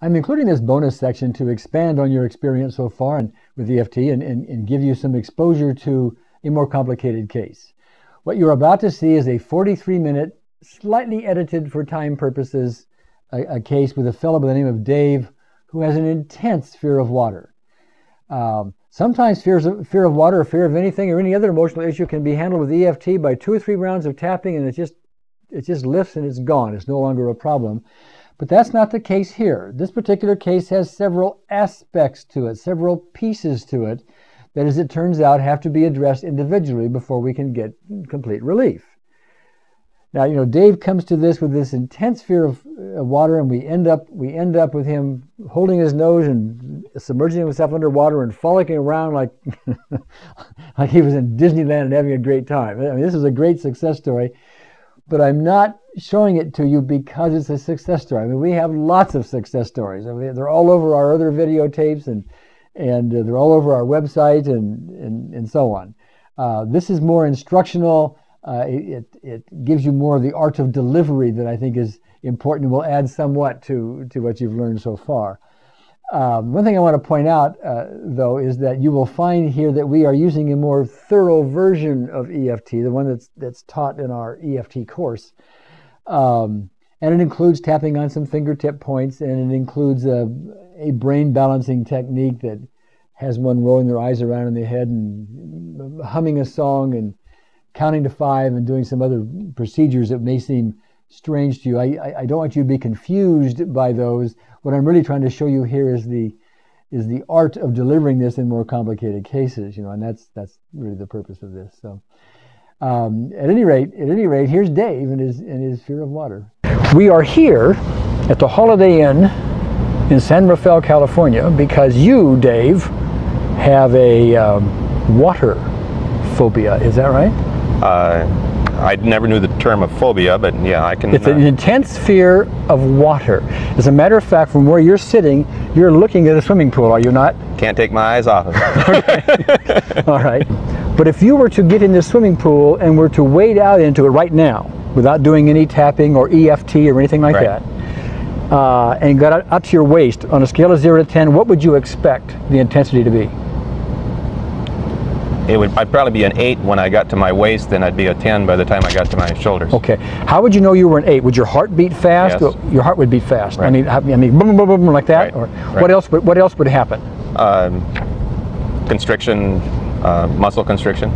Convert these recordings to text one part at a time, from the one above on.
I'm including this bonus section to expand on your experience so far and with EFT and give you some exposure to a more complicated case. What you're about to see is a 43-minute, slightly edited for time purposes, a case with a fellow by the name of Dave who has an intense fear of water. Sometimes fear of water or fear of anything or any other emotional issue can be handled with EFT by 2 or 3 rounds of tapping, and it just lifts and it's gone. It's no longer a problem. But that's not the case here. This particular case has several aspects to it, several pieces to it that, as it turns out, have to be addressed individually before we can get complete relief. Now, you know, Dave comes to this with this intense fear of water, and we end up with him holding his nose and submerging himself underwater and frolicking around like like he was in Disneyland and having a great time. I mean, this is a great success story, but I'm not showing it to you because it's a success story. I mean, we have lots of success stories. I mean, they're all over our other videotapes and they're all over our website and so on. This is more instructional. It gives you more of the art of delivery that I think is important and will add somewhat to what you've learned so far. One thing I want to point out, though, is that you will find here that we are using a more thorough version of EFT, the one that's taught in our EFT course. And it includes tapping on some fingertip points, and it includes a brain balancing technique that has one rolling their eyes around in the head and humming a song and counting to 5 and doing some other procedures that may seem strange to you. I don't want you to be confused by those. What I'm really trying to show you here is the art of delivering this in more complicated cases, you know, and that's really the purpose of this. So at any rate, here's Dave and his fear of water. We are here at the Holiday Inn in San Rafael, California, because you, Dave, have a water phobia. Is that right? I never knew the term of phobia, but yeah, I can... It's an intense fear of water. As a matter of fact, from where you're sitting, you're looking at a swimming pool, are you not? Can't take my eyes off of it. Okay. All right. But if you were to get in this swimming pool and were to wade out into it right now, without doing any tapping or EFT or anything like that, and got up to your waist, on a scale of 0 to 10, what would you expect the intensity to be? I'd probably be an 8 when I got to my waist, and I'd be a 10 by the time I got to my shoulders. Okay. How would you know you were an 8? Would your heart beat fast? Yes. Your heart would beat fast. Right. I mean, boom, boom, boom, like that. Right. Or Right. What else would happen? Constriction, muscle constriction.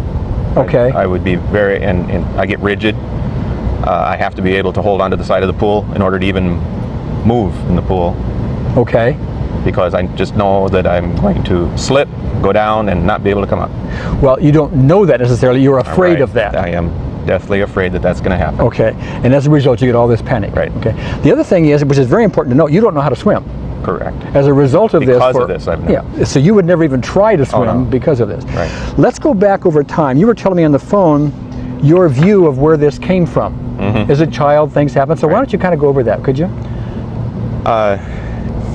Okay. I would be very, and I get rigid. I have to be able to hold onto the side of the pool in order to even move in the pool. Okay. Because I just know that I'm going to slip, go down, and not be able to come up. Well, you don't know that necessarily. You're afraid of that. I am deathly afraid that that's going to happen. Okay. And as a result, you get all this panic. Right. Okay. The other thing is, which is very important to note, you don't know how to swim. Correct. As a result of because of this, I've never. Yeah. So you would never even try to swim because of this. Right. Let's go back over time. You were telling me on the phone your view of where this came from. Mm-hmm. As a child, things happen. So why don't you kind of go over that, could you?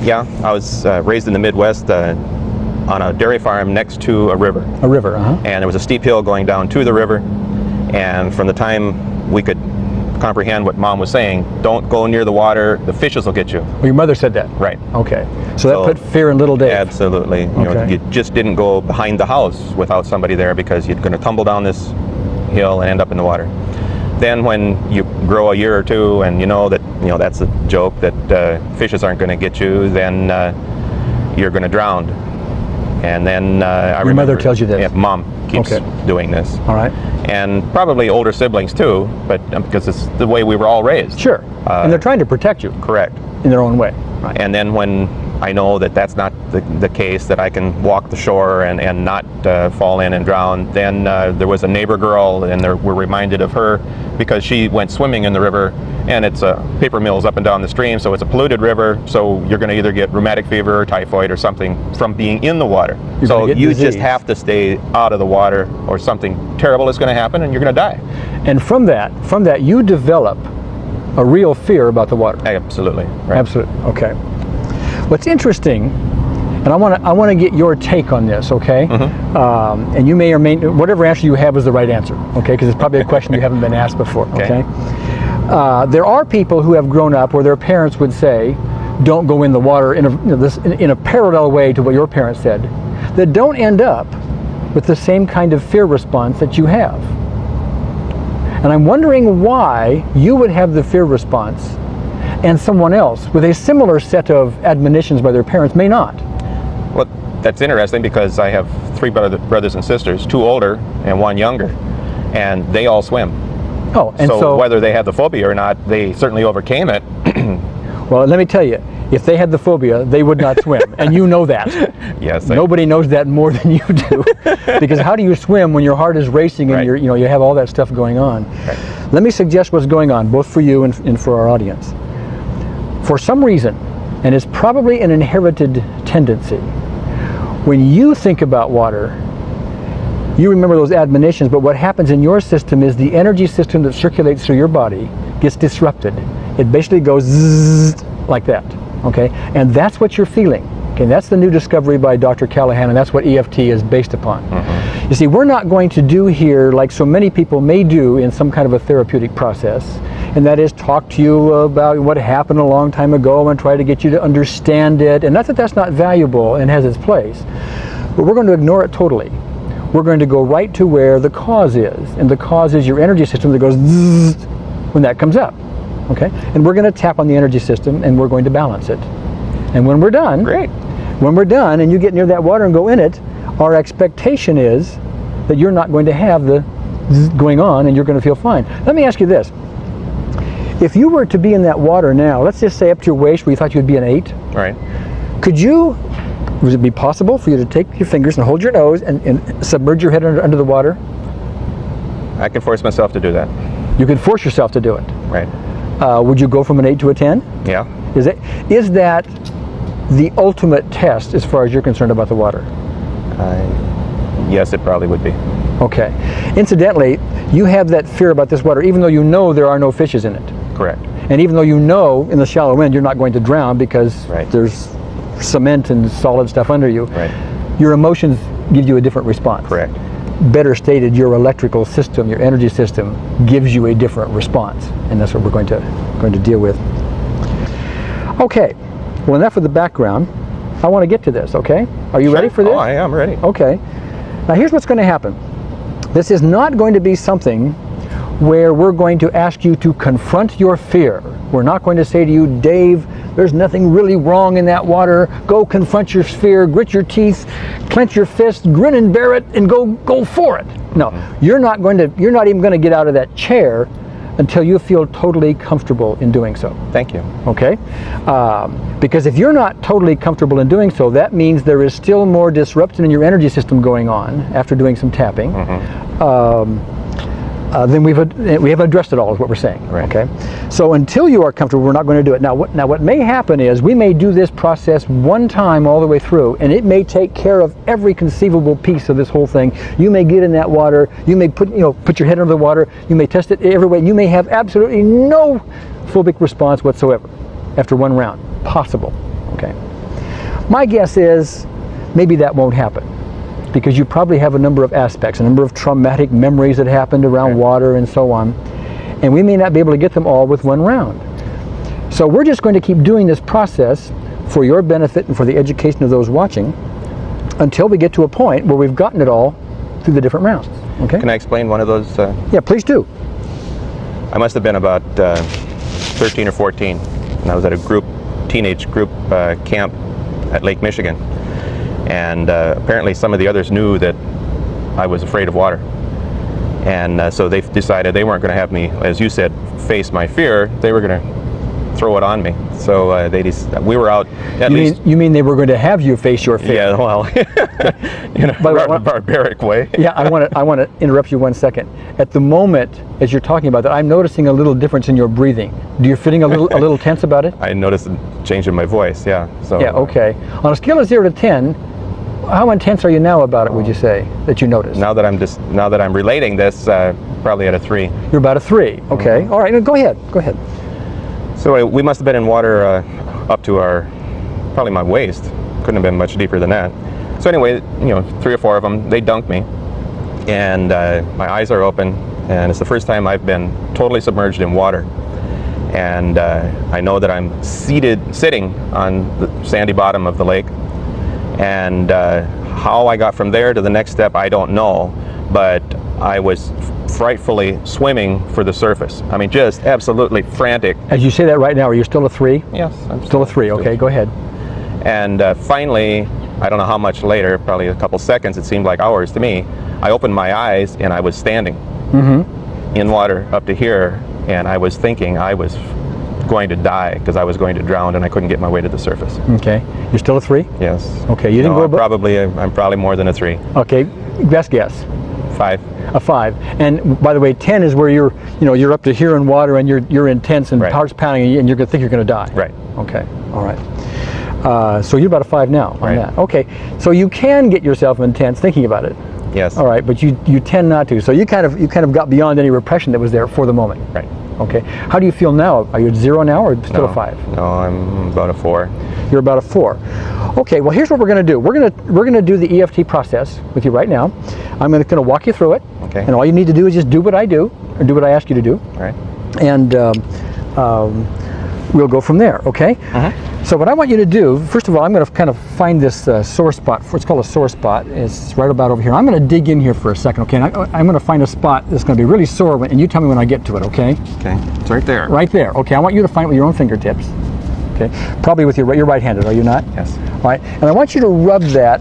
Yeah, I was raised in the Midwest on a dairy farm next to a river. A river, And there was a steep hill going down to the river, and from the time we could comprehend what Mom was saying, don't go near the water, the fishes will get you. Well, your mother said that? Right. Okay. So that put fear in little Dave? Absolutely. You know, you just didn't go behind the house without somebody there because you're going to tumble down this hill and end up in the water. Then when you grow a year or two and you know that, you know, that's a joke, that fishes aren't going to get you, then you're going to drown. And then I remember... Your mother tells you this? Yeah, Mom keeps doing this. All right. And probably older siblings too, but because it's the way we were all raised. Sure. And they're trying to protect you. Correct. In their own way. Right. And then when I know that that's not the case, that I can walk the shore and not fall in and drown, then there was a neighbor girl, and we're reminded of her because she went swimming in the river, and it's paper mills up and down the stream, so it's a polluted river, so you're going to either get rheumatic fever or typhoid or something from being in the water. So you just have to stay out of the water or something terrible is going to happen and you're going to die. And from that you develop a real fear about the water. Absolutely. Right. Absolutely. Okay. What's interesting, and I want to get your take on this, okay? Mm-hmm. And you may or may, whatever answer you have is the right answer, okay? Because it's probably a question you haven't been asked before, okay? There are people who have grown up where their parents would say, don't go in the water in a parallel way to what your parents said, that don't end up with the same kind of fear response that you have. And I'm wondering why you would have the fear response and someone else with a similar set of admonitions by their parents may not. Well, that's interesting because I have 3 brothers and sisters, 2 older and 1 younger, and they all swim. Oh, and so whether they had the phobia or not, they certainly overcame it. Well, let me tell you, if they had the phobia, they would not swim, and you know that. Yes. Nobody knows that more than you do, because how do you swim when your heart is racing and Right. you have all that stuff going on? Right. Let me suggest what's going on, both for you and for our audience. For some reason, and it's probably an inherited tendency, when you think about water, you remember those admonitions, but what happens in your system is the energy system that circulates through your body gets disrupted. It basically goes zzz, like that, okay? And that's what you're feeling. Okay, that's the new discovery by Dr. Callahan, and that's what EFT is based upon. You see, we're not going to do here like so many people may do in some kind of a therapeutic process, and that is talk to you about what happened a long time ago and try to get you to understand it. And not that that's not valuable and has its place, but we're going to ignore it totally. We're going to go right to where the cause is, and the cause is your energy system that goes zzz when that comes up. Okay, and we're going to tap on the energy system and we're going to balance it. And when we're done, Great. When we're done and you get near that water and go in it, our expectation is that you're not going to have the zzz going on and you're going to feel fine. Let me ask you this. If you were to be in that water now, let's just say up to your waist where you thought you'd be an 8, Right. Would it be possible for you to take your fingers and hold your nose and submerge your head under the water? I can force myself to do that. You could force yourself to do it. Right. Would you go from an 8 to a 10? Yeah. Is that the ultimate test as far as you're concerned about the water? Yes, it probably would be. Okay. Incidentally, you have that fear about this water even though you know there are no fishes in it. Correct. And even though you know in the shallow end you're not going to drown because Right. there's cement and solid stuff under you. Right. Your emotions give you a different response. Correct. Better stated, your electrical system, your energy system gives you a different response, and that's what we're going to deal with. Okay, well, enough of the background. I want to get to this, okay? Are you ready for this? Oh, I am ready. Okay. Now here's what's going to happen. This is not going to be something where we're going to ask you to confront your fear. We're not going to say to you, Dave, there's nothing really wrong in that water. Go confront your fear, grit your teeth, clench your fists, grin and bear it, and go for it. No, you're not even going to get out of that chair until you feel totally comfortable in doing so. Thank you. Okay? Because if you're not totally comfortable in doing so, that means there is still more disruption in your energy system going on after doing some tapping. Then we have addressed it all, is what we're saying. Right. Okay, so until you are comfortable, we're not going to do it. Now what may happen is we may do this process one time all the way through, and it may take care of every conceivable piece of this whole thing. You may get in that water, you may put your head under the water, you may test it every way, you may have absolutely no phobic response whatsoever after one round. Possible. Okay. My guess is maybe that won't happen, because you probably have a number of aspects, a number of traumatic memories that happened around water and so on, and we may not be able to get them all with one round. So we're just going to keep doing this process for your benefit and for the education of those watching until we get to a point where we've gotten it all through the different rounds. Okay? Can I explain one of those? Yeah, please do. I must have been about 13 or 14, and I was at a teenage group camp at Lake Michigan. And apparently some of the others knew that I was afraid of water. And so they decided they weren't going to have me, as you said, face my fear. They were going to throw it on me. So we were out at least... You mean they were going to have you face your fear? Yeah, well, in a barbaric way. Yeah, I want to interrupt you one second. At the moment, as you're talking about that, I'm noticing a little difference in your breathing. Do you feeling a little tense about it? I noticed a change in my voice, yeah. So, yeah, okay. On a scale of 0 to 10, how intense are you now about it, would you say, that you notice? Now that I'm relating this, probably at a 3. You're about a 3, okay. All right, go ahead. So we must have been in water up to probably my waist. Couldn't have been much deeper than that. So anyway, 3 or 4 of them, they dunked me, and my eyes are open, and it's the first time I've been totally submerged in water. And I know that I'm sitting on the sandy bottom of the lake. And how I got from there to the next step, I don't know. But I was frightfully swimming for the surface. I mean, just absolutely frantic. As you say that right now, are you still a 3? Yes, I'm still a 3. Okay, go ahead. And finally, I don't know how much later, probably a couple seconds, it seemed like hours to me, I opened my eyes and I was standing in water up to here, and I was thinking I was going to die because I was going to drown and I couldn't get my way to the surface. Okay. You're still a 3? Yes. Okay, you didn't go above? I'm probably more than a 3. Okay, best guess. 5. A 5. And by the way, 10 is where you're you're up to here in water and you're intense and heart's pounding and you're going to think you're going to die. Right. Okay. All right. So you're about a 5 now on that. Okay. So you can get yourself intense thinking about it. Yes. All right, but you tend not to. So you kind of got beyond any repression that was there for the moment. Right. Okay. How do you feel now? Are you at 0 now or still a 5? No, I'm about a 4. You're about a 4. Okay. Well, here's what we're going to do. We're going to do the EFT process with you right now. I'm going to walk you through it. Okay. And all you need to do is just do what I do, or do what I ask you to do. Right. And we'll go from there. Okay. So what I want you to do, first of all, I'm going to kind of find this sore spot. It's called a sore spot. It's right about over here. I'm going to dig in here for a second, okay? And I'm going to find a spot that's going to be really sore, and you tell me when I get to it, okay? Okay. It's right there. Right there. Okay. I want you to find it with your own fingertips. Okay. Probably with you're right-handed, are you not? Yes. All right. And I want you to rub that.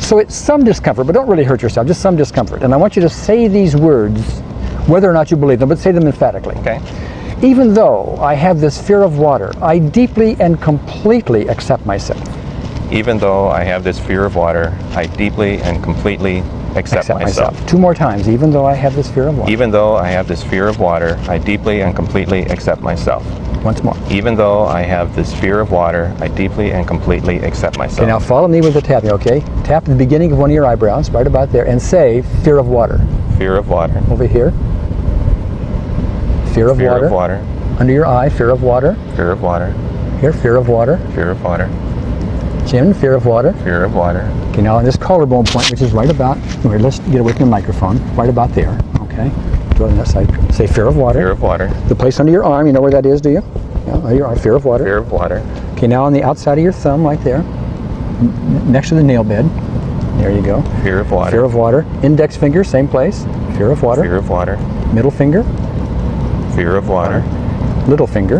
So it's some discomfort, but don't really hurt yourself. Just some discomfort. And I want you to say these words, whether or not you believe them, but say them emphatically. Okay. Even though I have this fear of water, I deeply and completely accept myself. Even though I have this fear of water, I deeply and completely accept myself. 2 more times. Even though I have this fear of water. Even though I have this fear of water, I deeply and completely accept myself. Once more. Even though I have this fear of water, I deeply and completely accept myself. Okay, now follow me with the tapping, okay? Tap the beginning of one of your eyebrows, right about there, and say fear of water. Fear of water. Over here. Fear of water. Fear of water. Under your eye, fear of water. Fear of water. Here, fear of water. Fear of water. Chin, fear of water. Fear of water. Okay, now on this collarbone point, which is right about, here, let's get away from the microphone, right about there, okay? Go on that side. Say fear of water. Fear of water. The place under your arm, you know where that is, do you? Yeah, under your arm, fear of water. Fear of water. Okay, now on the outside of your thumb, right there, next to the nail bed. There you go. Fear of water. Fear of water. Index finger, same place. Fear of water. Fear of water. Middle finger. Fear of water. Little finger.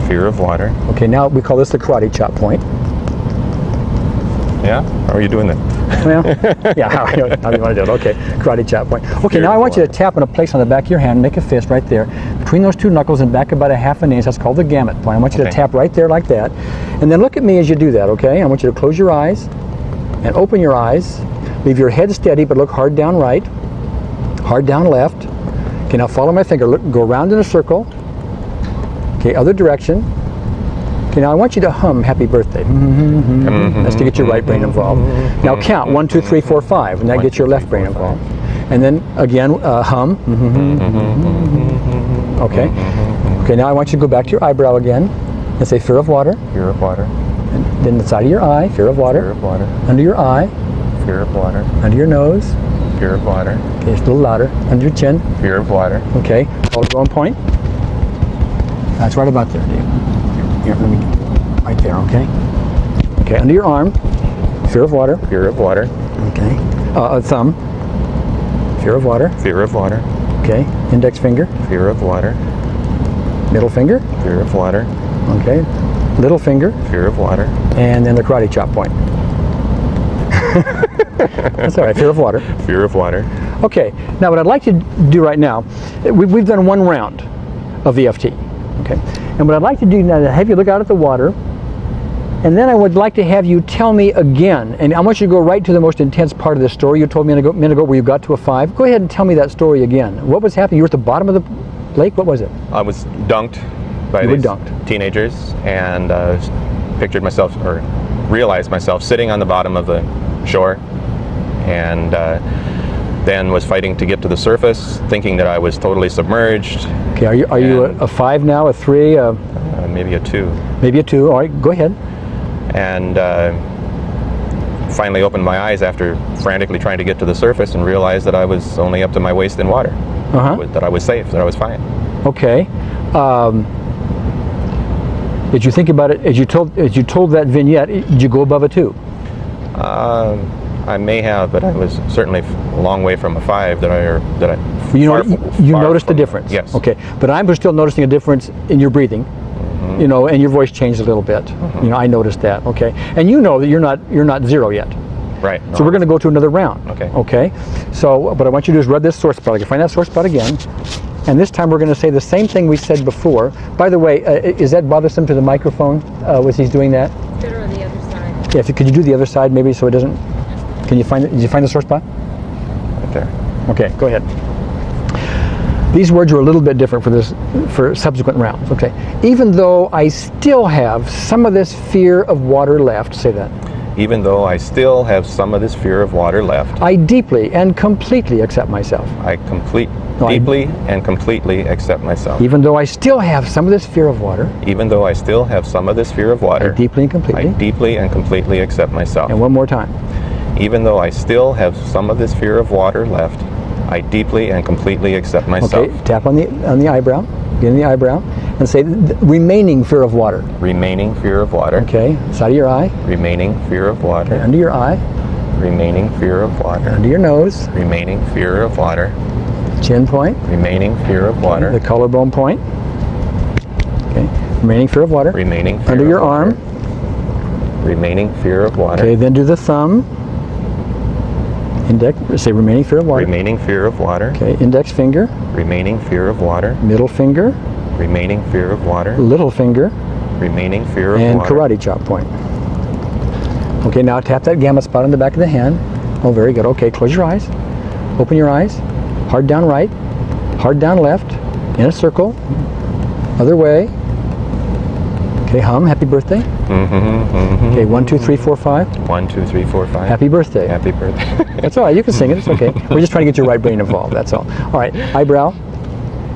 Fear of water. Okay, now we call this the karate chop point. Yeah? How are you doing that? Well, yeah, how you want to do it. Okay, karate chop point. Okay, Fear now I of want you water. to tap on a place on the back of your hand, make a fist right there. Between those 2 knuckles and back about a half an inch, that's called the gamut point. I want you to Okay. tap right there like that. And then look at me as you do that, okay? I want you to close your eyes and open your eyes. Leave your head steady, but look hard down right, hard down left. Okay, now follow my finger. Look, go around in a circle. Okay, other direction. Okay, now I want you to hum Happy Birthday. That's to get your right brain involved. Now count 1, 2, 3, 4, 5, and that gets your left brain involved. And then again, hum. Okay. Okay, now I want you to go back to your eyebrow again and say fear of water. Fear of water. And then the side of your eye, fear of water. Fear of water. Under your eye, Fear of water. under your nose. Fear of water. Okay, it's a little louder. Under your chin. Fear of water. Okay, collarbone point. That's right about there, Dave. Here, let me, right there, okay? Okay, under your arm, fear of water. Fear of water. Okay. Thumb, fear of water. Fear of water. Okay, index finger, Fear of water. middle finger, Fear of water. okay, little finger, Fear of water. and then the karate chop point. That's all right, fear of water. Fear of water. Okay, now what I'd like to do right now, we've done 1 round of EFT, okay? And what I'd like to do now is have you look out at the water, and then I would like to have you tell me again, and I want you to go right to the most intense part of the story. You told me a minute ago where you got to a 5. Go ahead and tell me that story again. What was happening? You were at the bottom of the lake? What was it? I was dunked by You were these dunked. teenagers, and pictured myself, or realized myself, sitting on the bottom of the shore, and then was fighting to get to the surface, thinking that I was totally submerged. Okay, are you a 5 now, a 3? Maybe a 2. Maybe a 2. All right, go ahead. And finally opened my eyes after frantically trying to get to the surface and realized that I was only up to my waist in water. Uh-huh. That I was safe, that I was fine. Okay. Did you think about it as you told that vignette? Did you go above a 2? I may have, but I was certainly a long way from a 5 that I you noticed the difference. Yes. Okay, but I'm still noticing a difference in your breathing. You know, and your voice changed a little bit. You know, I noticed that. Okay, and you know that you're not 0 yet. Right. No. So we're going to go to another round. Okay. Okay. So what I want you to do is rub this sore spot. I can find that sore spot again, and this time we're going to say the same thing we said before. By the way, is that bothersome to the microphone? Was he doing that? Better on the other side. Yeah. Could you do the other side maybe so it doesn't? Can you find it? Did you find the sore spot? Right there. Okay. Go ahead. These words are a little bit different for subsequent rounds. Okay. Even though I still have some of this fear of water left, say that. Even though I still have some of this fear of water left, I deeply and completely accept myself. Deeply and completely accept myself. Even though I still have some of this fear of water. Even though I still have some of this fear of water, I deeply and completely. I deeply and completely accept myself. And one more time. Even though I still have some of this fear of water left, I deeply and completely accept myself. Okay, tap on the eyebrow, get in the eyebrow, and say remaining fear of water. Remaining fear of water. Okay, side of your eye. Remaining fear of water. Okay, under your eye. Remaining fear of water. Under your nose. Remaining fear of water. Chin point. Remaining fear of water. The collarbone point. Okay, remaining fear of water. Remaining fear under of your water. arm. Remaining fear of water. Okay, then do the thumb. Index, say remaining fear of water. Remaining fear of water. Okay, index finger. Remaining fear of water. Middle finger. Remaining fear of water. Little finger. Remaining fear of and water. karate chop point. Okay, now tap that gamma spot on the back of the hand. Oh, very good. Okay, close your eyes. Open your eyes. Hard down right. Hard down left. In a circle. Other way. Okay, hum. Happy birthday. Okay, 1, 2, 3, 4, 5. 1, 2, 3, 4, 5. Happy birthday. Happy birthday. That's all right. You can sing it. It's okay. We're just trying to get your right brain involved. That's all. All right. Eyebrow.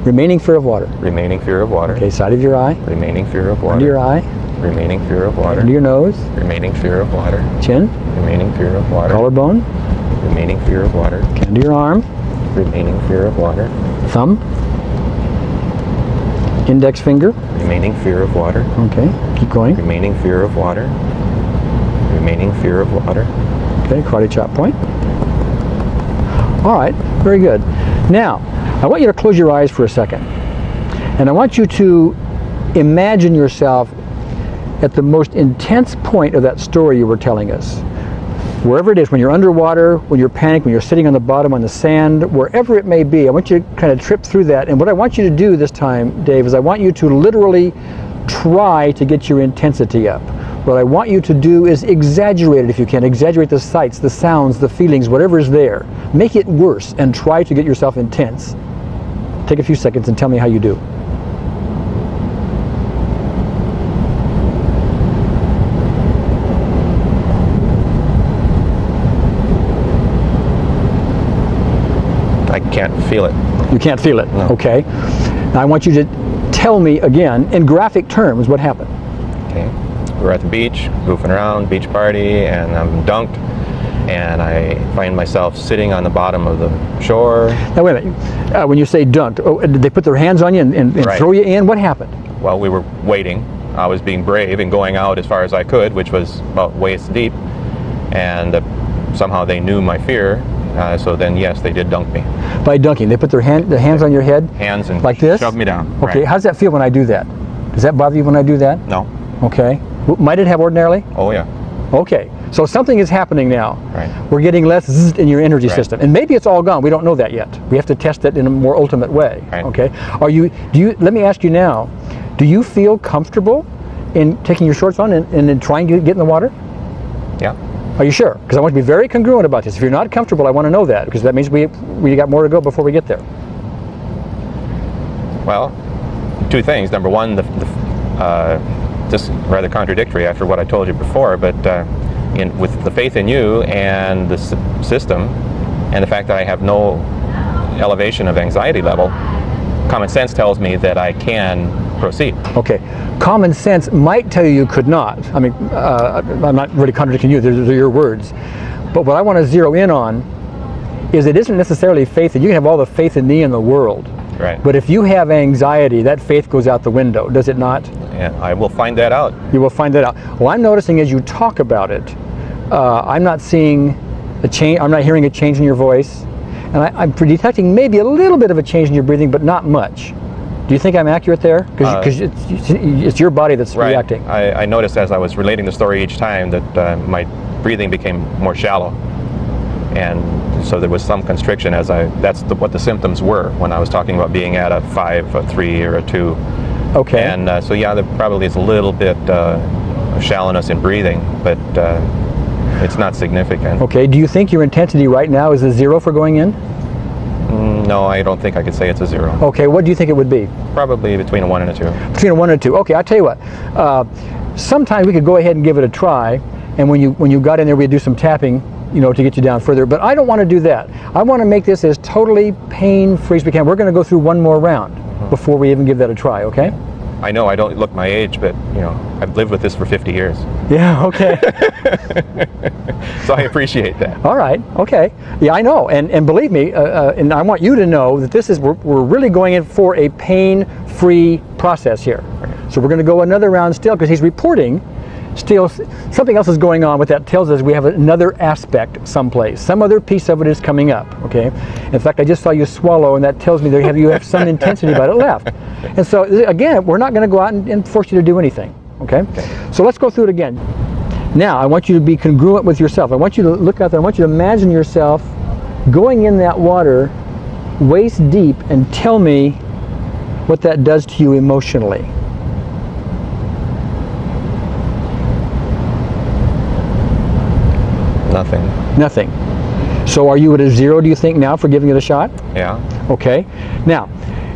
Remaining fear of water. Remaining fear of water. Okay, side of your eye. Remaining fear of water. Under your eye. Remaining fear of water. Under your nose. Remaining fear of water. Chin. Remaining fear of water. Collarbone. Remaining fear of water. Okay, under your arm. Remaining fear of water. Thumb. Index finger. Remaining fear of water. Okay, keep going. Remaining fear of water. Remaining fear of water. Okay, karate chop point. All right, very good. Now, I want you to close your eyes for a second. And I want you to imagine yourself at the most intense point of that story you were telling us. Wherever it is, when you're underwater, when you're panicked, when you're sitting on the bottom on the sand, wherever it may be, I want you to kind of trip through that. And what I want you to do this time, Dave, is I want you to literally try to get your intensity up. What I want you to do is exaggerate it if you can. Exaggerate the sights, the sounds, the feelings, whatever is there. Make it worse and try to get yourself intense. Take a few seconds and tell me how you do. I can't feel it. You can't feel it? No. Okay. Now I want you to tell me again, in graphic terms, what happened. Okay. We were at the beach, goofing around, beach party, and I'm dunked. And I find myself sitting on the bottom of the shore. Now wait a minute. When you say dunked, did they put their hands on you and Right. throw you in? What happened? Well, we were waiting. I was being brave and going out as far as I could, which was about waist deep. And somehow they knew my fear. So then, yes, they did dunk me. By dunking, they put their hands on your head? Hands and like this? shoved me down. Okay, Right. how does that feel when I do that? Does that bother you when I do that? No. Okay. Might it have ordinarily? Oh, yeah. Okay, so something is happening now. Right. We're getting less zzz in your energy Right. system. And maybe it's all gone. We don't know that yet. We have to test it in a more ultimate way. Right. Okay. Let me ask you now, do you feel comfortable in taking your shorts on and then trying to get in the water? Yeah. Are you sure? Because I want to be very congruent about this. If you're not comfortable, I want to know that, because that means we got more to go before we get there. Well, two things. Number one, just rather contradictory after what I told you before, but with the faith in you and the system, and the fact that I have no elevation of anxiety level, common sense tells me that I can proceed. Okay. Common sense might tell you could not. I mean, I'm not really contradicting you, they're your words. But what I want to zero in on is it isn't necessarily faith, and you can have all the faith in me in the world. Right. But if you have anxiety, that faith goes out the window, does it not? Yeah, I will find that out. You will find that out. Well, I'm noticing as you talk about it, I'm not seeing a change. I'm not hearing a change in your voice, and I'm detecting maybe a little bit of a change in your breathing, but not much. Do you think I'm accurate there? Because it's your body that's right. reacting. I noticed as I was relating the story each time that my breathing became more shallow, and so there was some constriction as that's what the symptoms were when I was talking about being at a 5, a 3, or a 2. Okay. And so yeah, there probably is a little bit of shallowness in breathing, but it's not significant. Okay. Do you think your intensity right now is a 0 for going in? No, I don't think I could say it's a 0. Okay. What do you think it would be? Probably between a 1 and a 2. Between a 1 and a 2. Okay. I'll tell you what. Sometimes we could go ahead and give it a try, and when you got in there, we'd do some tapping, you know, to get you down further. But I don't want to do that. I want to make this as totally pain-free as we can. We're going to go through one more round before we even give that a try. Okay? I know I don't look my age, but you know, I've lived with this for 50 years. Yeah, okay. So I appreciate that. All right, okay. Yeah, I know, and believe me, and I want you to know that this is, we're really going in for a pain-free process here. So we're going to go another round still, because he's reporting still something else is going on. What that tells us, we have another aspect someplace. Some other piece of it is coming up, okay? In fact, I just saw you swallow, and that tells me that you have some intensity about it left. And so, again, we're not going to go out and force you to do anything, okay? So let's go through it again. Now, I want you to be congruent with yourself. I want you to look out there. I want you to imagine yourself going in that water waist deep, and tell me what that does to you emotionally. Nothing. Nothing. So are you at a 0, do you think, now for giving it a shot? Yeah. Okay. Now,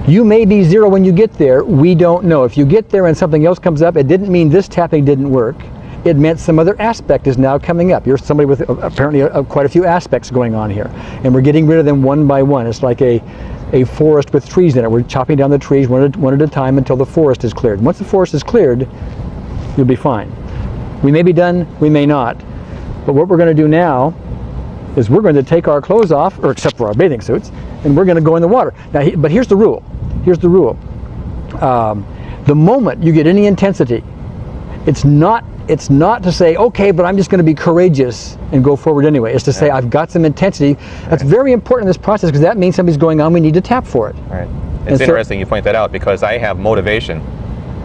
you may be 0 when you get there. We don't know. If you get there and something else comes up, it didn't mean this tapping didn't work. It meant some other aspect is now coming up. You're somebody with apparently quite a few aspects going on here. And we're getting rid of them one by one. It's like a forest with trees in it. We're chopping down the trees one at a time until the forest is cleared. Once the forest is cleared, you'll be fine. We may be done, we may not. But what we're going to do now is we're going to take our clothes off, or except for our bathing suits, and we're going to go in the water. Now, but here's the rule. Here's the rule. The moment you get any intensity, it's not to say, okay, but I'm just going to be courageous and go forward anyway. It's to say, I've got some intensity. That's very important in this process, because that means something's going on. We need to tap for it. Right. It's interesting you point that out, because I have motivation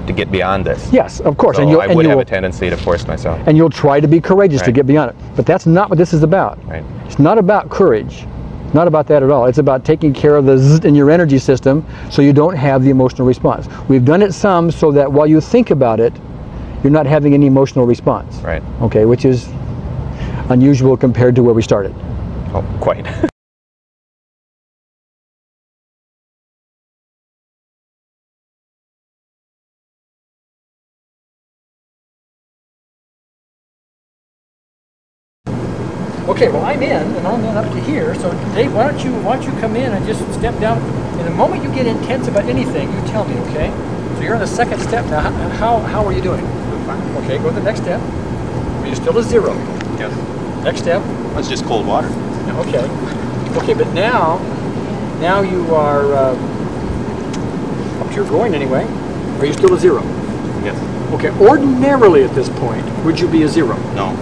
to get beyond this. Yes, of course. So I would have a tendency to force myself. And you'll try to be courageous to get beyond it. But that's not what this is about. Right. It's not about courage. Not about that at all. It's about taking care of the zzz in your energy system so you don't have the emotional response. We've done it some so that while you think about it, you're not having any emotional response. Right. Okay, which is unusual compared to where we started. Oh, quite. Okay, well, I'm in, and I'm in up to here. So, Dave, why don't you come in and just step down? And the moment you get intense about anything, you tell me, okay? So you're on the second step now. How are you doing? I'm fine. Okay, go to the next step. Are you still a 0? Yes. Next step. That's just cold water. Okay. Okay, but now you are up to your groin anyway. Are you still a 0? Yes. Okay. Ordinarily at this point, would you be a 0? No.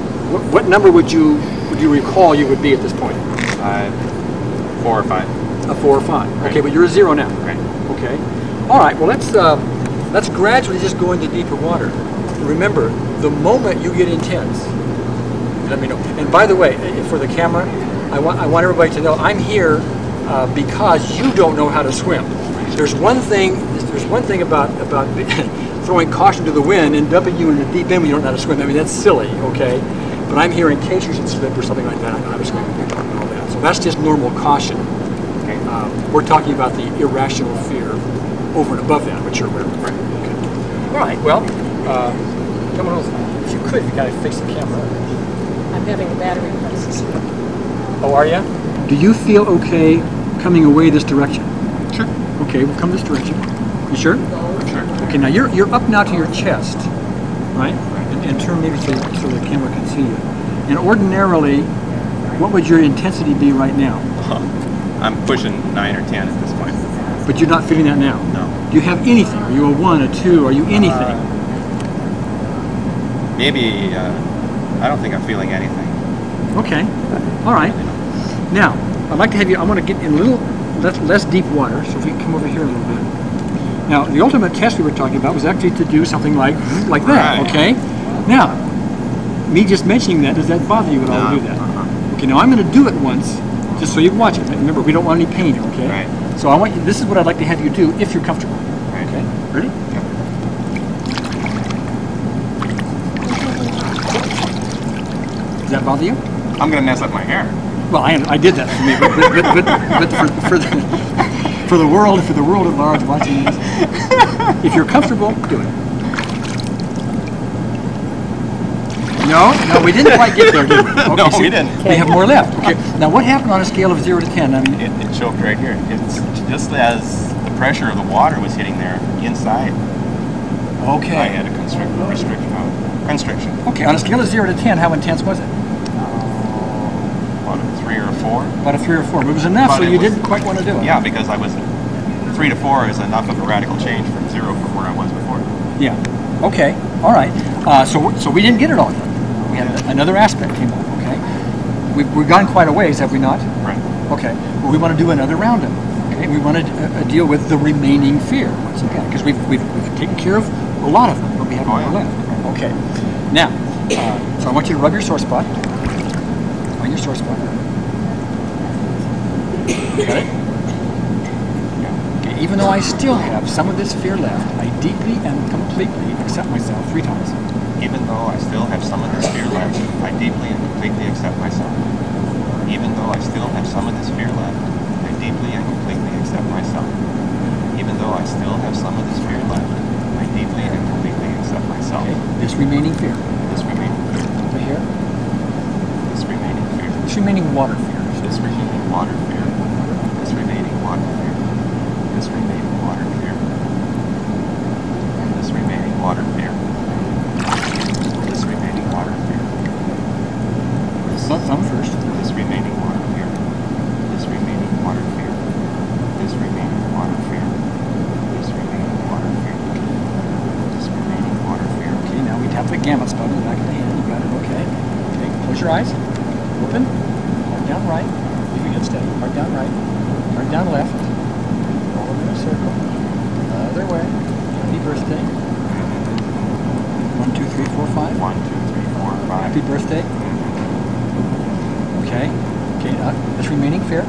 What number would you recall you would be at this point? 4 or 5. A 4 or 5. Right. Okay, but you're a 0 now. Right. Okay. All right. Well, let's gradually just go into deeper water. Remember, the moment you get intense, let me know. And by the way, for the camera, I want everybody to know I'm here because you don't know how to swim. There's one thing about throwing caution to the wind and dumping you in the deep end when you don't know how to swim. I mean, that's silly, okay? But I'm here in case you should slip or something like that. I know how to swim and all that. So that's just normal caution. Okay? We're talking about the irrational fear over and above that, which you're aware of. Right. Okay. All right. Well, come on over. If you could, you gotta fix the camera. I'm having a battery crisis. Oh, are you? Do you feel okay coming away this direction? Sure. Okay, we'll come this direction. You sure? Sure. Okay, now you're up now to your chest, right? And turn maybe so the camera can see you. And ordinarily, what would your intensity be right now? I'm pushing 9 or 10 at this point. But you're not feeling that now? No. Do you have anything? Are you a 1, a 2? Are you anything? Maybe, I don't think I'm feeling anything. Okay. All right. Now, I'd like to have you, I want to get in a little less deep water, so if you can come over here a little bit. Now, the ultimate test we were talking about was actually to do something like that, Right. okay? Now, me just mentioning that, does that bother you at all to do that? Okay, now I'm going to do it once, just so you can watch it. Remember, we don't want any pain, okay? Right. So I want you, this is what I'd like to have you do if you're comfortable. Right. Okay, ready? Yep. Does that bother you? I'm going to mess up my hair. Well, I did that for me, but for the world at large watching this, if you're comfortable, do it. No, we didn't quite get there, did we? Okay, No, we didn't. We have more left. Okay, now what happened on a scale of 0 to 10? I mean, It choked right here. It's just as the pressure of the water was hitting there inside. okay. I had a constriction. Okay, on a scale of 0 to 10, how intense was it? About a 3 or a 4. About a 3 or 4. But it was enough, But so it you was- didn't quite want to do it. Yeah, because I was 3 to 4 is enough of a radical change from 0 from where I was before. Yeah. Okay. All right. So we didn't get it all done. We had another aspect came up. Okay. We've gone quite a ways, have we not? Right. Okay. Well, we want to do another round of it. Okay. We want to deal with the remaining fear once again, because we've taken care of a lot of them, but we have more left. Okay. Now, so I want you to rub your sore spot. On your sore spot. Got it? Okay. Even though I still have some of this fear left, I deeply and completely accept myself 3 times. Even though I still have some of this fear left, I deeply and completely accept myself. Even though I still have some of this fear left, I deeply and completely accept myself. Even though I still have some of this fear left, I deeply and completely accept myself. Okay. This remaining fear. This remaining fear. Over here. This remaining fear. This remaining water fear. This remaining water fear. This remaining water fear. This remaining water fear. This remaining water fear. This remaining water fear. Thumb first. This remaining water fear. This remaining water fear. This remaining water fear. This remaining water fear. This remaining water fear. Okay, now we tap the gamut spot in the back of the hand. You got it, okay. Okay, close your eyes. Open. Heart down right. Keep it steady. Heart down right. Heart down left. All in a circle. Other way. Happy birthday. 1, 2, 3, 4, 5. 1, 2, 3, 4, 5. Happy birthday. Okay. Okay, this remaining fear.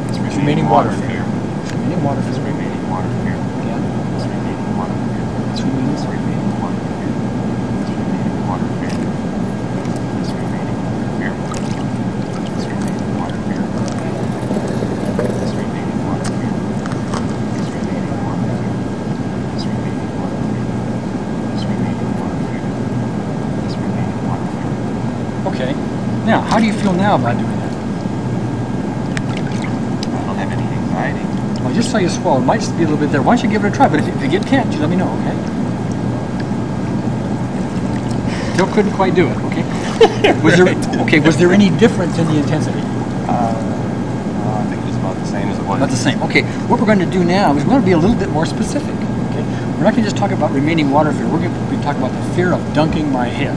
This remaining water fear. This remaining water This fear. remaining water fear. Again. This remaining water fear. This remaining This remaining water fear. This remaining water fear. This remaining fear. This remaining water fear. This remaining water fear. This remaining water fear. This remaining water fear. This remaining water fear. This remaining water fear. Okay. Now, how do you feel now about doing that? I don't have any anxiety. Well, just so you swallow, it might be a little bit there. Why don't you give it a try? But if you get tense, you let me know, okay? Still couldn't quite do it, okay? Was there any difference in the intensity? I think it was about the same as it was. About the same. Okay, what we're going to do now is we're going to be a little bit more specific, okay? We're not going to just talk about remaining water fear. We're going to be talking about the fear of dunking my head.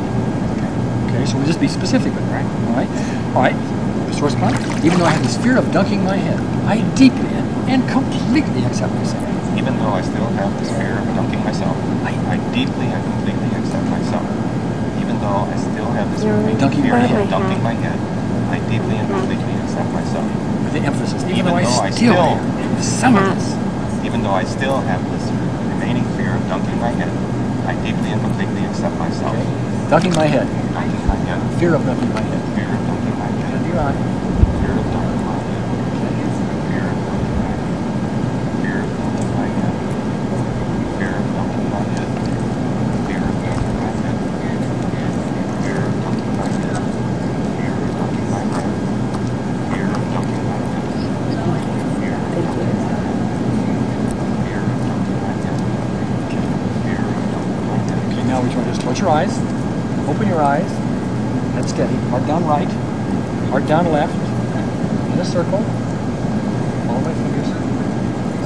Okay, so we'll just be specific with it, right? All right. The sore spot. Even though I have this fear of dunking my head, I deeply and completely accept myself. Even though I still have this fear of dunking myself, I deeply and completely accept myself. Even though I still have this remaining Dunking fear my of head. dunking my head, I deeply and completely accept myself. With the emphasis. Even though I still still- have some of this. Even though I still have this remaining fear of dunking my head, I deeply and completely accept myself. Okay. Dunking my head. Dunking my head. Fear of dunking my head. Fear of dunking my head. Have your eye. Fear of dunking my head. Fear of dunking my head. Fear of dunking my head. Fear of dunking my head. Fear of dunking my head. Fear of dunking my head. Fear of dunking my head. Fear of dunking my head. Fear of dunking my head. Fear of dunking my head. Fear of dunking my head. Okay, now we try to just close your eyes. Open your eyes. Head steady. Heart down right. Heart down left. In a circle. Follow my fingers.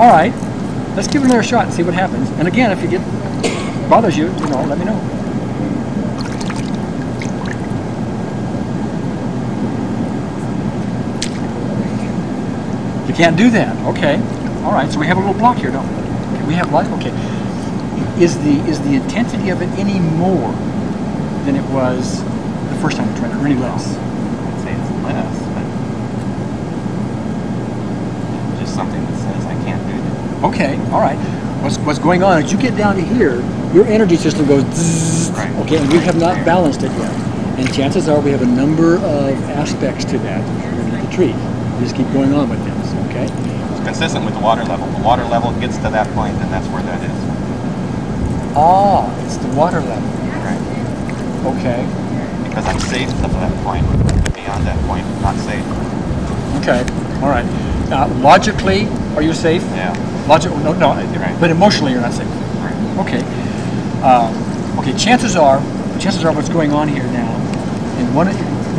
All right, let's give it another shot and see what happens. And again, if it bothers you, let me know. You can't do that. Okay. All right. So we have a little block here, don't we? Okay, we have light. Okay. Is the intensity of it any more than it was the first time you tried it, or any less? I'd say it's less, but just something that says I can't do that. Okay. All right. What's going on is you get down to here, your energy system goes zzz, right. Okay, and we have not balanced it yet. And chances are we have a number of aspects to that we're going to need to treat. We just keep going on with this, okay? It's consistent with the water level. The water level gets to that point, and that's where that is. Ah, it's the water level. Right. Okay. Because I'm safe to that point. Beyond that point, not safe. Okay. All right. Logically, are you safe? Yeah. No. Right. But emotionally, you're not safe. Right. Okay. Okay. Chances are what's going on here now, and one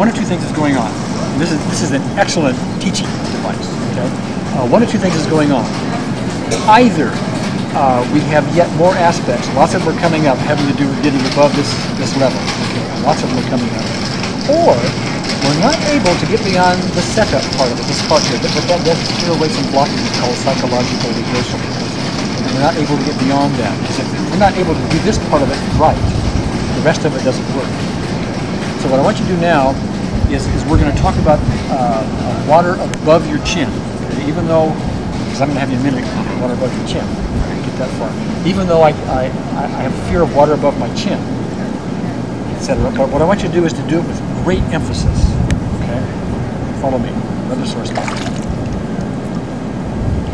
or two things is going on. And this is an excellent teaching device. Okay. One or two things is going on. Either we have yet more aspects. Lots of them are coming up, having to do with getting above this level. Okay. Lots of them are coming up. Or we're not able to get beyond the setup part of it, this part here, but that does clear away some blockages called psychological reversal. And we're not able to get beyond that. Because if we're not able to do this part of it right, the rest of it doesn't work. So what I want you to do now is we're going to talk about water above your chin. Okay? Even though, because I'm going to have you mimic water above your chin. Get that far. Even though I have fear of water above my chin, etc. But what I want you to do is to do it with great emphasis. Okay? Follow me. Another source.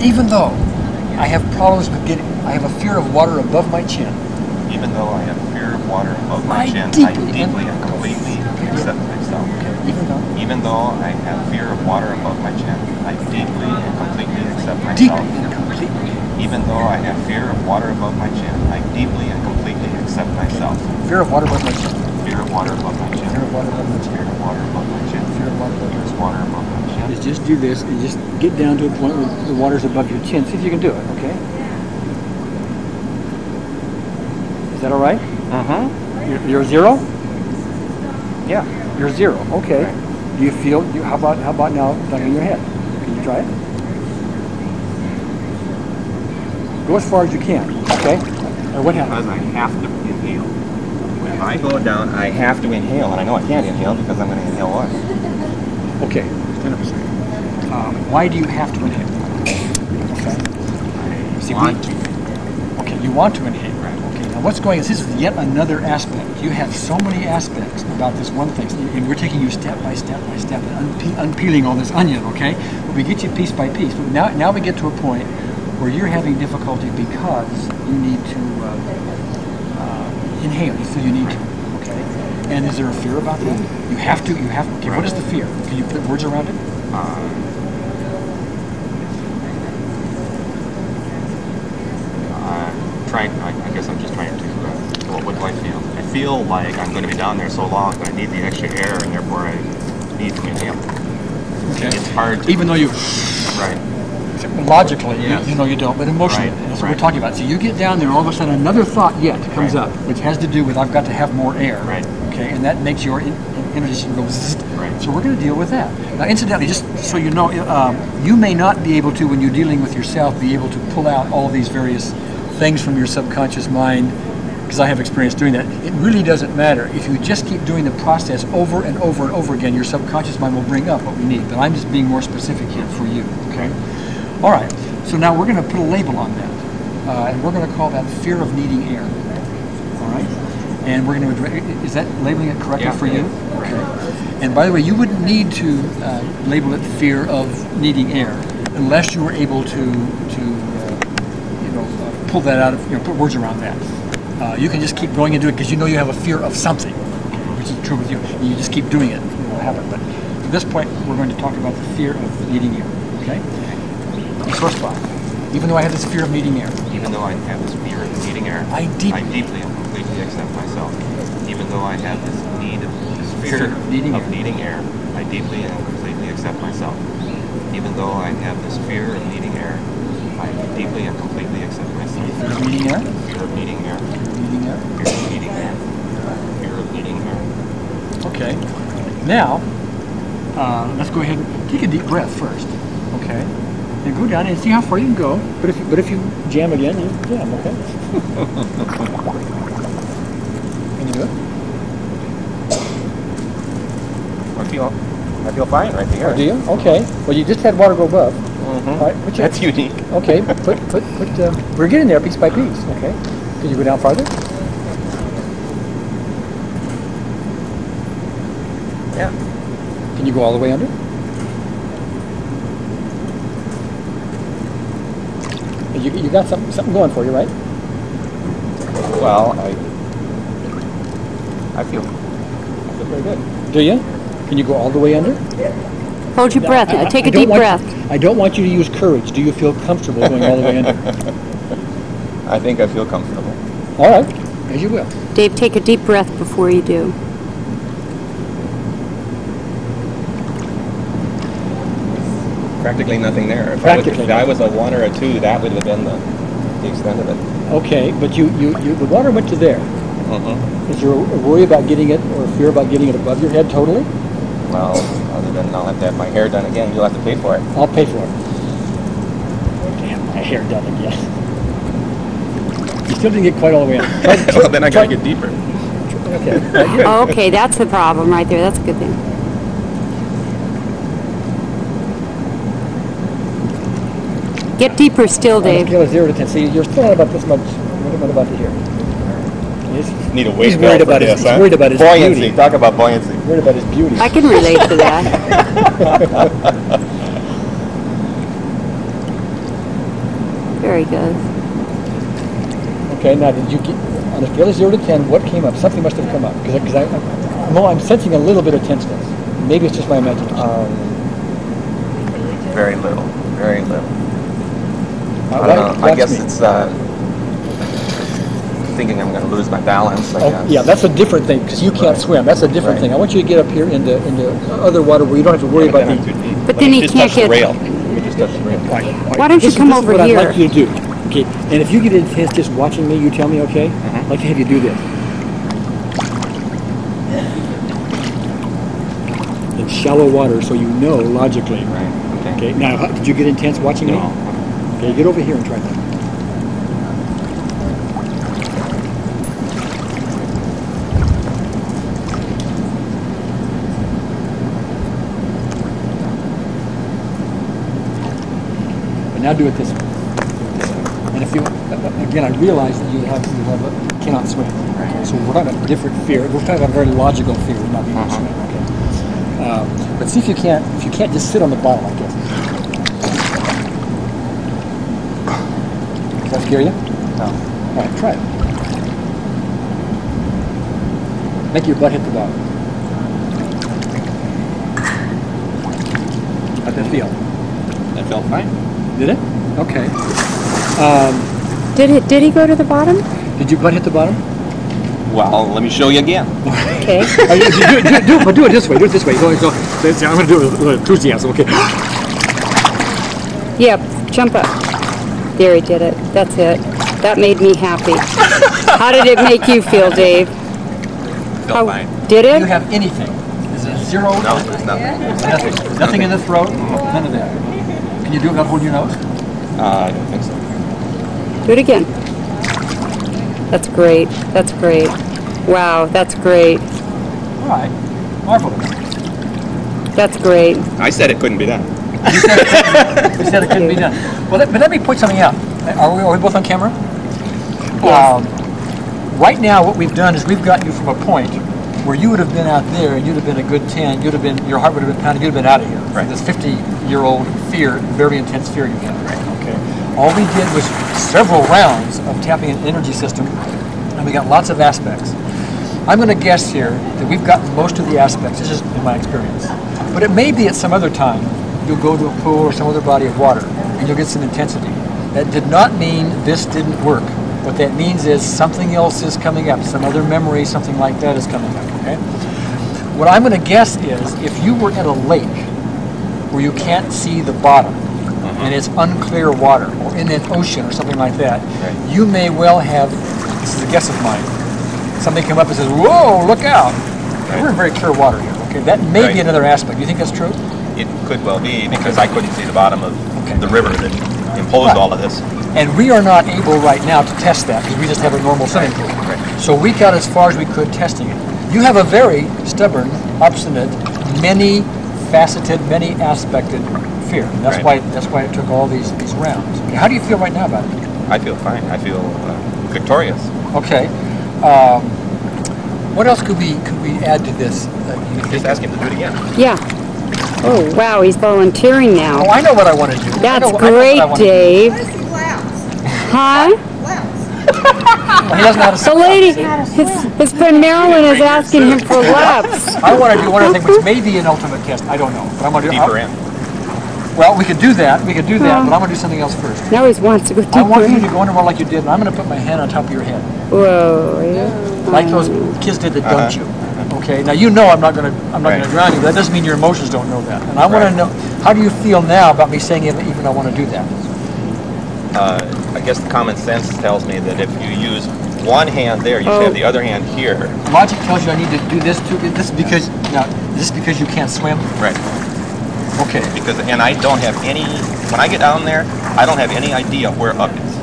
Even though I have problems with I have a fear of water above my chin. Even though I have fear of water above my chin, I deeply and completely accept myself. Okay. Even though I have fear of water above my chin, I deeply and completely accept myself. Deeply and completely. Even though I have fear of water above my chin, I deeply and completely accept myself. Fear of water above my chin. Fear of water above my chin. Fear of water above my chin. Fear of water above my chin. Fear of water above my chin. Water above my chin. Just do this and just get down to a point where the water's above your chin. See if you can do it, okay? Is that all right? Mm-hmm. You're zero? Yeah, you're zero. Okay. Right. Do you feel? How about now? Down in your head. Can you try it? Go as far as you can. Okay. What happens? Because I have to inhale. When I go down, I have to inhale, and I know I can't inhale because I'm going to inhale oil. Okay. Stand up a second. Why do you have to inhale? Okay. I want to. Okay, you want to inhale. Right. Okay. Now what's going on? This is yet another aspect. You have so many aspects about this one thing, and we're taking you step by step by step and unpeeling all this onion. Okay. But we get you piece by piece. But now we get to a point where you're having difficulty because you need to inhale. You feel you need to. Okay. And is there a fear about that? You have to. Okay. What is the fear? Can you put words around it? I guess I'm just trying to, what do I feel? I feel like I'm going to be down there so long that I need the extra air, and therefore I need to inhale. Okay. It's hard to... Even though you... Right. Logically, yes. you know you don't, but emotionally, right. that's what we're talking about. So you get down there, all of a sudden another thought comes up, which has to do with I've got to have more air. Right. Okay, and that makes your energy system go zzz. Right. So we're going to deal with that. Now, incidentally, just so you know, you may not be able to, when you're dealing with yourself, be able to pull out all these various things from your subconscious mind, because I have experience doing that. It really doesn't matter. If you just keep doing the process over and over and over again, your subconscious mind will bring up what we need. But I'm just being more specific here for you. Okay. All right. So now we're going to put a label on that, and we're going to call that fear of needing air. All right. And we're going to address, is that labeling it correctly for you? Right. Okay. And by the way, you wouldn't need to label it fear of needing air unless you were able to pull that out of, put words around that. You can just keep going into it because you know you have a fear of something, which is true with you. And you just keep doing it, it will happen. But at this point, we're going to talk about the fear of needing air, okay? The first thought, even though I have this fear of needing air. Even though I have this fear of needing air, I deeply and completely accept myself. Even though I have this fear of needing air, I deeply and completely accept myself. Even though I have this fear of needing air, I deeply and completely accept myself. Fear of needing air? Fear of needing air. Fear of needing air? Fear of needing air. Fear of needing air. Okay. Now, let's go ahead and take a deep breath first. Okay. And go down and see how far you can go. But if you jam again, you jam. Okay. Can you do it? I feel fine right here. Oh, do you? Okay. Well, you just had water go above. Mm-hmm. All right. That's unique. Okay. We're getting there piece by piece. Okay. Can you go down farther? Yeah. Can you go all the way under? You got something going for you, right? Well, I feel very good. Do you? Can you go all the way under? Hold your breath. Take a deep breath. I don't want you to use courage. Do you feel comfortable going all the way under? I think I feel comfortable. All right, as you will. Dave, take a deep breath before you do. Practically nothing there. If Practically. I was a 1 or a 2, that would have been the extent of it. Okay, but the water went to there. Mm-hmm. Is there a worry about getting it or a fear about getting it above your head totally? Well, other than I'll have to have my hair done again, you'll have to pay for it. I'll pay for it. Damn, my hair done again. You still didn't get quite all the way up. Well, then I gotta get deeper. Okay. Oh, okay, that's the problem right there. That's a good thing. Get deeper still, On a Dave. scale of 0 to 10. See, you're still not about this much. What about to here? Need a weight He's worried belt for about this, his. huh? He's worried about his buoyancy. beauty. Talk about buoyancy. Worried about his beauty. I can relate to that. Very good. Okay, now did you get, on a scale of 0 to 10, what came up? Something must have come up. Because I'm sensing a little bit of tenseness. Maybe it's just my imagination. Very little. Very little. I Right, don't know. I guess me. it's thinking I'm going to lose my balance. I guess. Yeah, that's a different thing because you can't swim. That's a different thing. I want you to get up here into other water where you don't have to worry about Then the. I'm too deep. But then he just can't touch the get- rail. You just touch the rail. Why don't you come this over is what here? I'd like you to do. Okay, and if you get intense just watching me, you tell me, okay? I'd like to have you do this. In shallow water, so you know logically. Right. Okay. Now, did you get intense watching me? No. Okay, get over here and try that. But now do it this way. And if you, again, I realize that you cannot swim. Right. So we're talking about a different fear. We're talking about a very logical fear, not being able to swim. Okay. But see if you can't just sit on the bottom like this. Does that scare you? No. All right, try it. Make your butt hit the bottom. How'd that feel? That felt fine. Did it? Okay. Did he go to the bottom? Did your butt hit the bottom? Well, let me show you again. Okay. But do it this way. Do it this way. So, I'm going to do it with enthusiasm. Okay. Yep, jump up. There, he did it. That's it. That made me happy. How did it make you feel, Dave? Felt fine. Did Do it? you have anything? Is it zero? No, there's nothing. Nothing. Nothing in the throat? None of that. Can you do it without holding your nose? I don't think so. Do it again. That's great. That's great. Wow, that's great. All right. Marvelous. That's great. I said it couldn't be done. You said it couldn't be done. Well, but let me point something out. Are we both on camera? Yes. Right now, what we've done is we've gotten you from a point where you would have been out there and you'd have been a good 10, you'd have been, your heart would have been pounding, you'd have been out of here. Right. This 50-year-old fear, very intense fear you had. Right. Okay. All we did was several rounds of tapping an energy system, and we got lots of aspects. I'm going to guess here that we've gotten most of the aspects. This is in my experience. But it may be at some other time you'll go to a pool or some other body of water and you'll get some intensity. That did not mean this didn't work. What that means is something else is coming up, some other memory, something like that is coming up. Okay? What I'm going to guess is if you were at a lake where you can't see the bottom and it's unclear water, or in an ocean or something like that, you may well have, this is a guess of mine, something come up and says, whoa, look out. We're in very clear water here. Okay, that may be another aspect. Do you think that's true? It could well be, because I couldn't see the bottom of the river that imposed all of this. And we are not able right now to test that because we just have a normal swimming pool. So we got as far as we could testing it. You have a very stubborn, obstinate, many-faceted, many-aspected fear. And that's why it took all these rounds. Okay, how do you feel right now about it? I feel fine. I feel victorious. Okay. What else could we add to this? Just ask him to do it again. Yeah. Oh, wow, he's volunteering now. Oh, I know what I want to do. That's great, Dave. Huh? Well, he doesn't know how to The lady, his friend Marilyn is asking him for laps. I want to do one other thing, which may be an ultimate test. I don't know. But I'm going to do deeper in. Well, we could do that. But I'm going to do something else first. Now he wants to go deeper I want you to go underwater like you did, and I'm going to put my hand on top of your head. Whoa, yeah. Like those kids did that dumped you. Okay, now you know I'm not going to drown you, but that doesn't mean your emotions don't know that. And I want to know, how do you feel now about me saying even I want to do that? I guess the common sense tells me that if you use one hand there, you should have the other hand here. Logic tells you I need to do this too. This is because you can't swim? Right. Okay. And I don't have any, when I get down there, I don't have any idea where up is.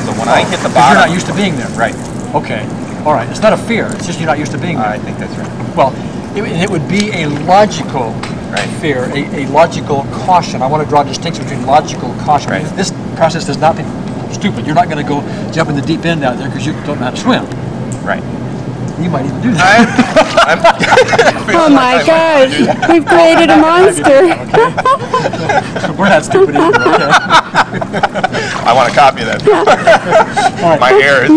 So when I hit the bottom. You're not used to being there. Right. Okay. All right. It's not a fear. It's just you're not used to being there. I think that's right. Well, it would be a logical fear, a logical caution. I want to draw a distinction between logical caution. Right. This process does not mean stupid. You're not going to go jump in the deep end out there because you don't know how to swim. Right. You might even do that. Oh my gosh, we've created a monster. So we're not stupid either. Okay. I want a copy of that. My hair is.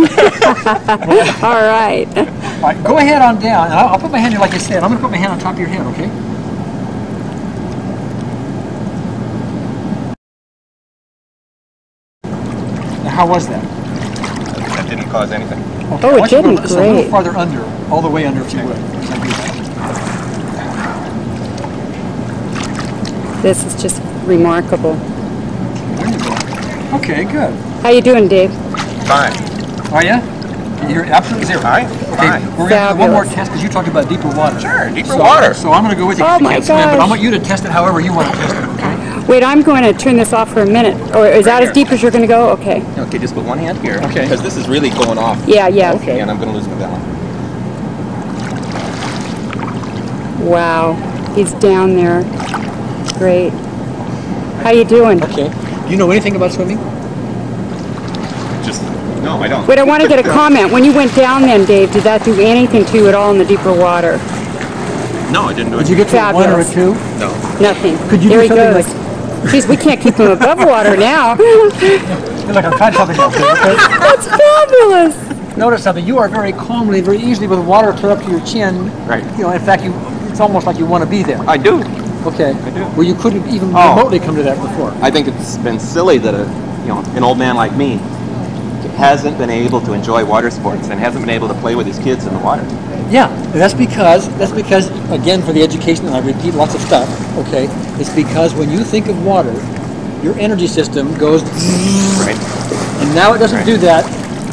All right. All right, go ahead on down, and I'll put my hand here like I said. I'm going to put my hand on top of your head, okay? Now, how was that? That didn't cause anything. Okay, Oh, it didn't. Just a little farther under, all the way under, if you would. This is just remarkable. There you go. Okay, good. How you doing, Dave? Fine. Are you? You're absolutely zero. Fine. Okay, Fine. we're going to do one more test because you talked about deeper water. Sure, deeper water. So I'm going to go with you Oh because you my can't swim, but I gosh. want you to test it however you want to test it. Okay? Wait, I'm going to turn this off for a minute. Or is that as deep as you're going to go? Okay. Okay, just put one hand here. Okay. Because this is really going off. Yeah, yeah. Okay. And I'm going to lose my balance. Wow. He's down there. Great. How you doing? Okay. Do you know anything about swimming? No, I don't. Wait, I want to get a comment. When you went down then, Dave, did that do anything to you at all in the deeper water? No, I didn't do it. Did you get to a 1 or a 2? No. Nothing. Could you there do he something goes. Jeez, we can't keep him above water now. Look, I'm trying something else here, okay? That's fabulous. Notice something. You are very calmly, very easily with water clear up to your chin. Right. You know, in fact, it's almost like you want to be there. I do. Okay. I do. Where you couldn't even remotely come to that before. I think it's been silly that an old man like me hasn't been able to enjoy water sports and hasn't been able to play with his kids in the water. Yeah, and that's because again, for the education, and I repeat lots of stuff. Okay, it's because when you think of water, your energy system goes. Right. And now it doesn't do that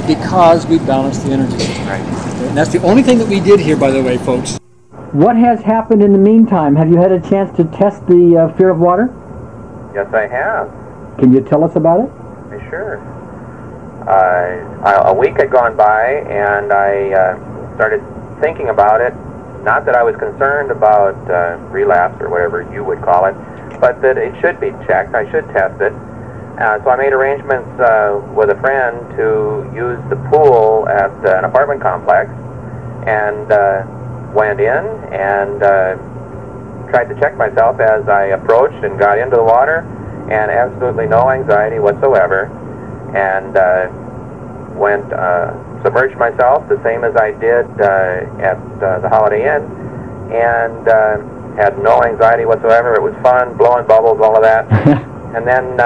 because we balance the energy system. Right. And that's the only thing that we did here, by the way, folks. What has happened in the meantime? Have you had a chance to test the fear of water? Yes, I have. Can you tell us about it? Sure. A week had gone by, and I started thinking about it. Not that I was concerned about relapse or whatever you would call it, but that it should be checked. I should test it. So I made arrangements with a friend to use the pool at an apartment complex, and went in and tried to check myself as I approached and got into the water, and absolutely no anxiety whatsoever, and went submerged myself the same as I did at the Holiday Inn, and had no anxiety whatsoever. It was fun, blowing bubbles, all of that. And then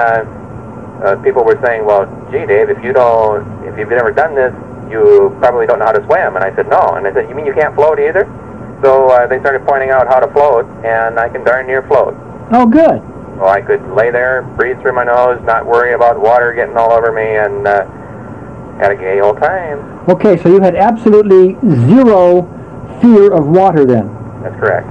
people were saying, well, gee, Dave, if you've never done this, you probably don't know how to swim. And I said, no. And I said, you mean you can't float either? So they started pointing out how to float, and I can darn near float. Oh, good. So I could lay there, breathe through my nose, not worry about water getting all over me, and had a gay old time. Okay, so you had absolutely zero fear of water then? That's correct.